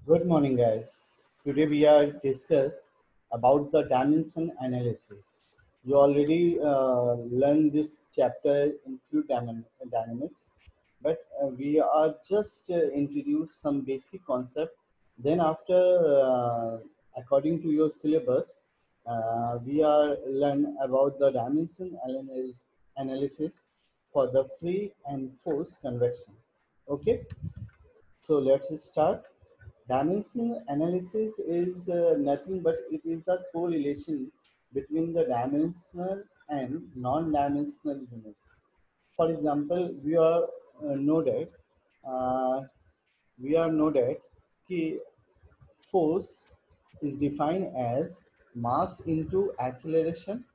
Good morning, guys. Today we are discuss about the dimension analysis. You already learned this chapter in fluid dynamics, but we are just introduce some basic concept. Then after, according to your syllabus, we are learn about the analysis for the free and force convection. Okay. So let's start. Dimensional analysis is nothing but it is the correlation between the dimensional and non-dimensional units. For example, know that uh, we are know that कि force is defined as mass into acceleration,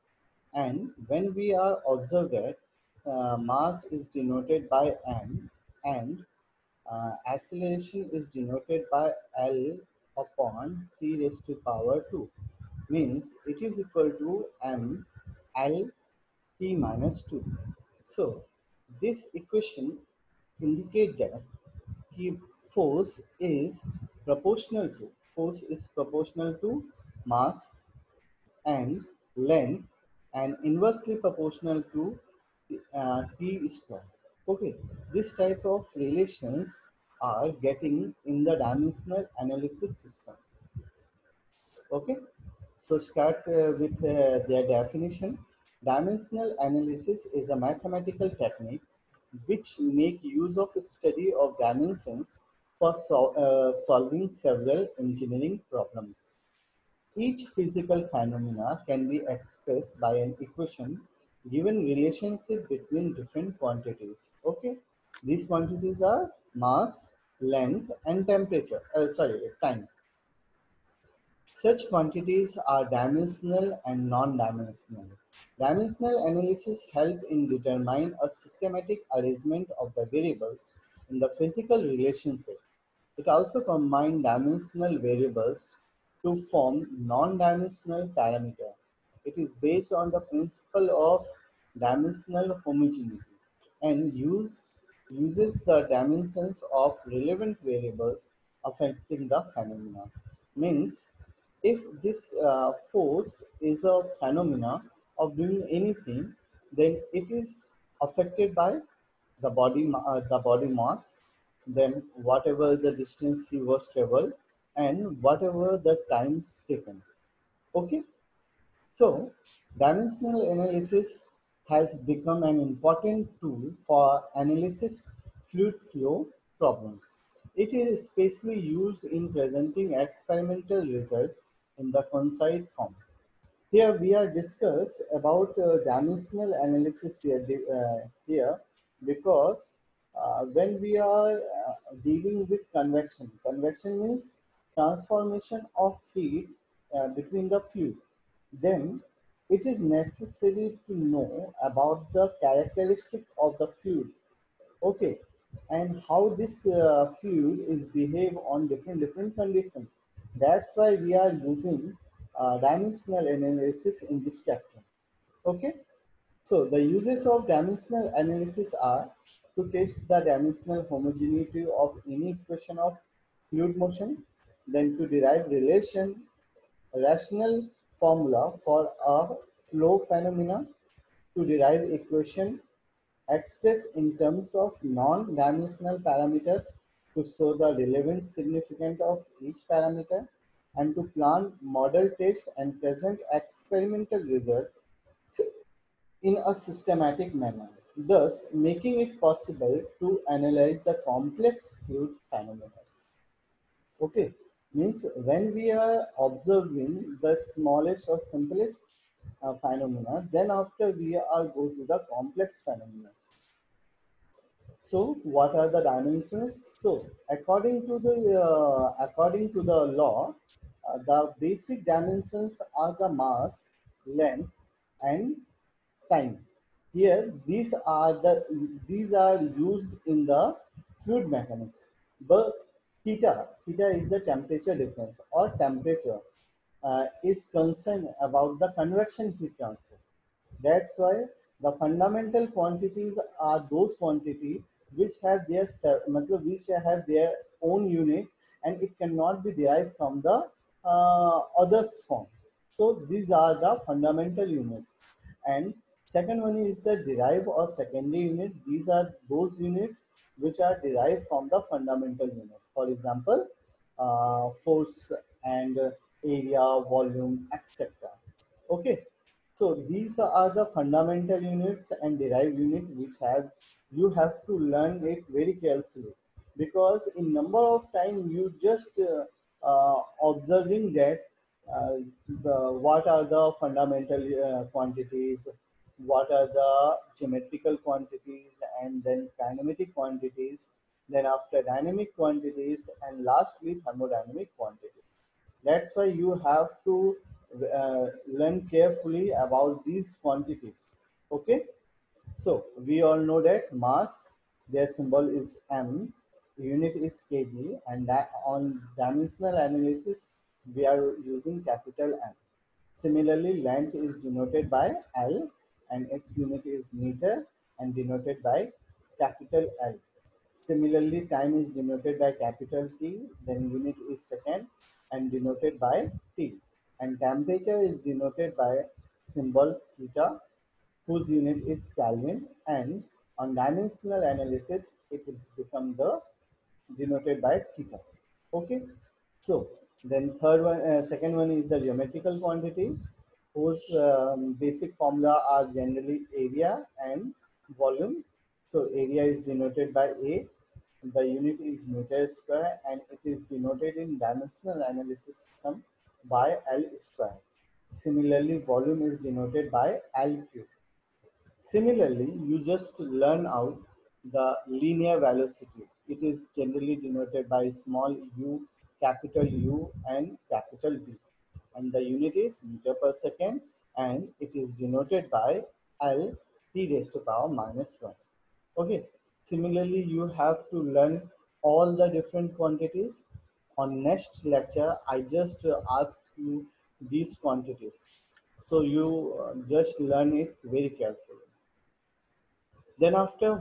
and when we are observed that mass is denoted by m and acceleration is denoted by L upon t raised to power 2, means it is equal to m L t minus 2. So this equation indicate that कि force is proportional to mass and length and inversely proportional to t square. Okay, this type of relations are getting in the dimensional analysis system. Okay, so start with their definition. Dimensional analysis is a mathematical technique which make use of study of dimensions for solving several engineering problems. Each physical phenomena can be expressed by an equation given relationship between different quantities. Okay, these quantities are mass, length, and time. Such quantities are dimensional and non-dimensional. Dimensional analysis help in determine a systematic arrangement of the variables in the physical relationship. It also combines dimensional variables to form non-dimensional parameter. It is based on the principle of dimensional homogeneity and uses the dimensions of relevant variables affecting the phenomena. Means, if this force is a phenomena of doing anything, then it is affected by the body mass, then whatever the distance he was traveled, and whatever the times taken. Okay, so dimensional analysis has become an important tool for analysis fluid flow problems. It is especially used in presenting experimental results in the concise form. Here we are discuss about dimensional analysis here because when we are dealing with convection means transformation of feed between the fluid. Then it is necessary to know about the characteristic of the fluid. Okay, and how this fluid is behave on different conditions. That's why we are using dimensional analysis in this chapter. Okay, so the uses of dimensional analysis are to test the dimensional homogeneity of any equation of fluid motion, then to derive rational formula for a flow phenomena, to derive equation expressed in terms of non-dimensional parameters to show the relevant significance of each parameter, and to plan model test and present experimental result in a systematic manner, thus making it possible to analyze the complex fluid phenomena. Okay, means when we are observing the smallest or simplest phenomena, then after we are go to the complex phenomena. So, what are the dimensions? So, according to the law, the basic dimensions are the mass, length, and time. Here, these are used in the fluid mechanics. But theta is the temperature difference or temperature is concerned about the convection heat transfer. That's why the fundamental quantities are those quantities which have their which have their own unit, and it cannot be derived from the others form. So these are the fundamental units. And second one is the derived or secondary unit. These are those units which are derived from the fundamental unit. For example, force and area, volume, etc. Okay, so these are the fundamental units and derived unit which have you have to learn it very carefully, because in number of time you just observing that uh, what are the fundamental quantities, what are the geometrical quantities, and then kinematic quantities, then after dynamic quantities, and lastly thermodynamic quantities. That's why you have to learn carefully about these quantities. Okay, so we all know that mass, their symbol is m, unit is kg, and that on dimensional analysis we are using capital M. Similarly, length is denoted by L and its unit is meter and denoted by capital L. Similarly, time is denoted by capital T, then unit is second and denoted by T. And temperature is denoted by symbol theta, whose unit is Kelvin, and on dimensional analysis it will become the denoted by theta. Okay, so then second one is the geometrical quantities, whose basic formula are generally area and volume. So area is denoted by A, the unit is meter square, and it is denoted in dimensional analysis system by L square. Similarly, volume is denoted by L cube. Similarly, you just learn out the linear velocity. It is generally denoted by small u, capital U, and capital V. And the unit is meter per second, and it is denoted by L t raised to power minus 1. Okay. Similarly, you have to learn all the different quantities. On next lecture, I just asked you these quantities. So you just learn it very carefully. Then after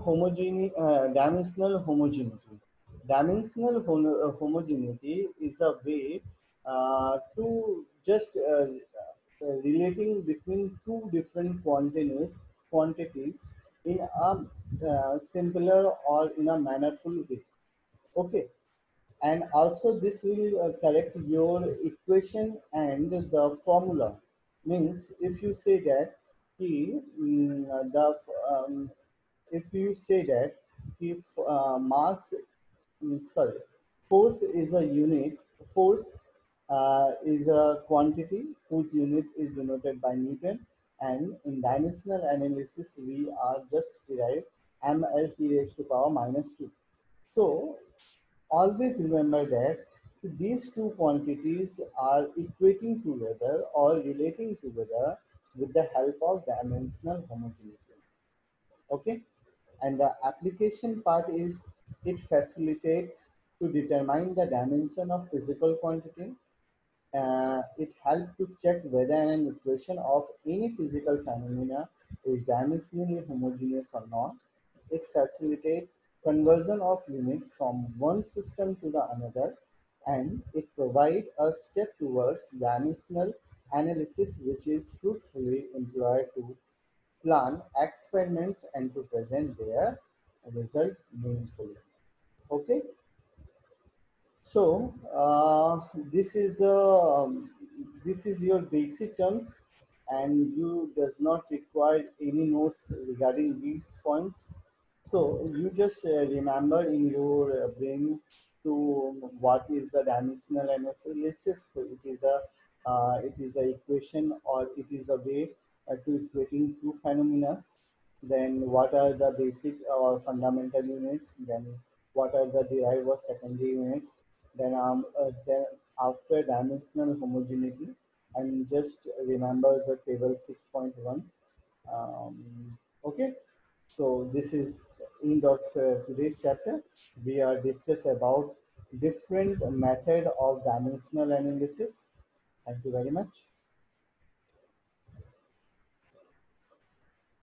dimensional homogeneity. Homogeneity is a way to just relating between two different quantities in a simpler or in a mannerful way. Okay, and also this will correct your equation and the formula. Means if you say that he the if you say that if mass sorry, force is a unit, force is a quantity whose unit is denoted by Newton, and in dimensional analysis we are just derived ml t raised to power minus 2. So always remember that these two quantities are equating together or relating together with the help of dimensional homogeneity. Okay, and the application part is it facilitates to determine the dimension of physical quantity. It helps to check whether an equation of any physical phenomena is dimensionally homogeneous or not. It facilitates conversion of unit from one system to the another, and it provides a step towards dimensional analysis, which is fruitfully employed to plan experiments and to present their result meaningfully. Okay, so this is your basic terms, and you does not require any notes regarding these points. So you just remember in your brain to what is the dimensional analysis. So it is the equation, or it is a way to equating two phenomena. Then what are the basic or fundamental units? Then what are the derived or secondary units? Then after dimensional homogeneity, and just remember the table 6.1. Okay, so this is end of today's chapter. We are discuss about different method of dimensional analysis. Thank you very much.